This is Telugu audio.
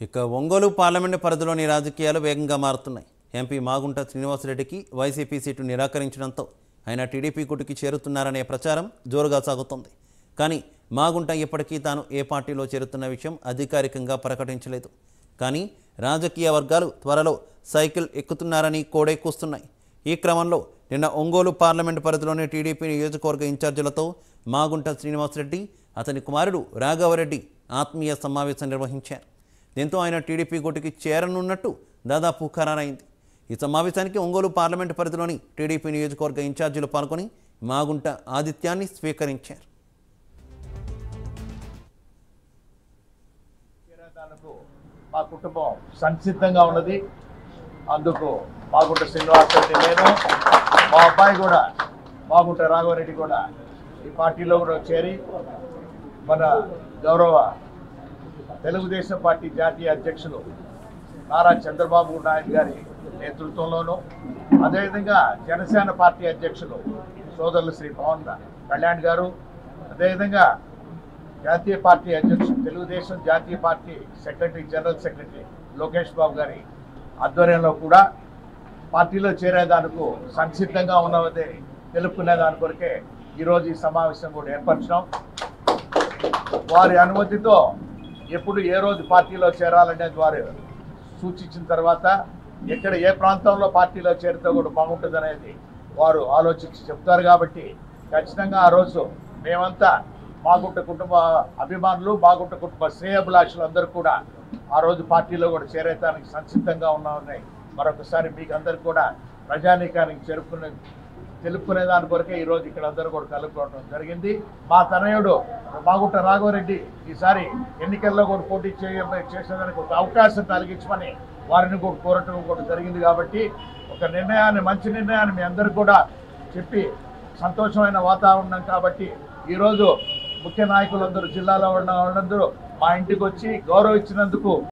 ఇక ఒంగోలు పార్లమెంటు పరిధిలోని రాజకీయాలు వేగంగా మారుతున్నాయి. ఎంపీ మాగుంట శ్రీనివాసరెడ్డికి వైసీపీ సీటు నిరాకరించడంతో ఆయన టీడీపీ గుటికి చేరుతున్నారనే ప్రచారం జోరుగా సాగుతోంది. కానీ మాగుంట ఇప్పటికీ తాను ఏ పార్టీలో చేరుతున్న విషయం అధికారికంగా ప్రకటించలేదు. కానీ రాజకీయ వర్గాలు త్వరలో సైకిల్ ఎక్కుతున్నారని కోడెక్కుస్తున్నాయి. ఈ క్రమంలో నిన్న ఒంగోలు పార్లమెంటు పరిధిలోని టీడీపీ నియోజకవర్గ ఇన్ఛార్జీలతో మాగుంట శ్రీనివాసరెడ్డి, అతని కుమారుడు రాఘవరెడ్డి ఆత్మీయ సమావేశం నిర్వహించారు. దీంతో ఆయన టీడీపీ గుటికి చేరనున్నట్టు దాదాపు ఖరారైంది. ఈ సమావేశానికి ఒంగోలు పార్లమెంటు పరిధిలోని టీడీపీ నియోజకవర్గ ఇన్ఛార్జీలు పాల్గొని మాగుంట ఆతిథ్యాన్ని స్వీకరించారు. మా కుటుంబం సంసిద్ధంగా ఉన్నది. అందుకు మాగుంట శ్రీనివాసరెడ్డి, నేను, మా అబ్బాయి కూడా మాగుంట రాఘవరెడ్డి కూడా ఈ పార్టీలో కూడా చేరి మన గౌరవ తెలుగుదేశం పార్టీ జాతీయ అధ్యక్షులు నారా చంద్రబాబు నాయుడు గారి నేతృత్వంలోనూ, అదేవిధంగా జనసేన పార్టీ అధ్యక్షులు సోదరులు శ్రీ పవన్ కళ్యాణ్ గారు, అదేవిధంగా జాతీయ పార్టీ అధ్యక్షులు తెలుగుదేశం జాతీయ party secretary general secretary Lokesh Babu గారి ఆధ్వర్యంలో కూడా పార్టీలో చేరేదానికి సంసిద్ధంగా ఉన్నదే తెలుపుకునే దాని కొరకే ఈరోజు ఈ సమావేశం కూడా ఏర్పరచడం. వారి అనుమతితో ఎప్పుడు ఏ రోజు పార్టీలో చేరాలనేది వారు సూచించిన తర్వాత ఎక్కడ ఏ ప్రాంతంలో పార్టీలో చేరితే కూడా బాగుంటుంది అనేది వారు ఆలోచించి చెప్తారు. కాబట్టి ఖచ్చితంగా ఆ రోజు మేమంతా మాగుంట కుటుంబ అభిమానులు, మాగుంట కుటుంబ శ్రేయోభిలాషులు అందరూ కూడా ఆ రోజు పార్టీలో కూడా చేరేతానికి సంసిద్ధంగా ఉన్నామని మరొకసారి మీకు అందరు కూడా ప్రజానీకానికి తెలుపుకునే దాని కొరకే ఈరోజు ఇక్కడ అందరూ కూడా కలుపుకోవడం జరిగింది. మా తనయుడు మాగుంట రాఘవరెడ్డి ఈసారి ఎన్నికల్లో కూడా పోటీ చేసేదానికి ఒక అవకాశం కలిగించమని వారిని కూడా కోరటం కూడా జరిగింది. కాబట్టి ఒక నిర్ణయాన్ని, మంచి నిర్ణయాన్ని మీ అందరూ కూడా చెప్పి సంతోషమైన వాతావరణం. కాబట్టి ఈరోజు ముఖ్య నాయకులందరూ, జిల్లాలో ఉన్న వాళ్ళందరూ మా ఇంటికి వచ్చి గౌరవం ఇచ్చినందుకు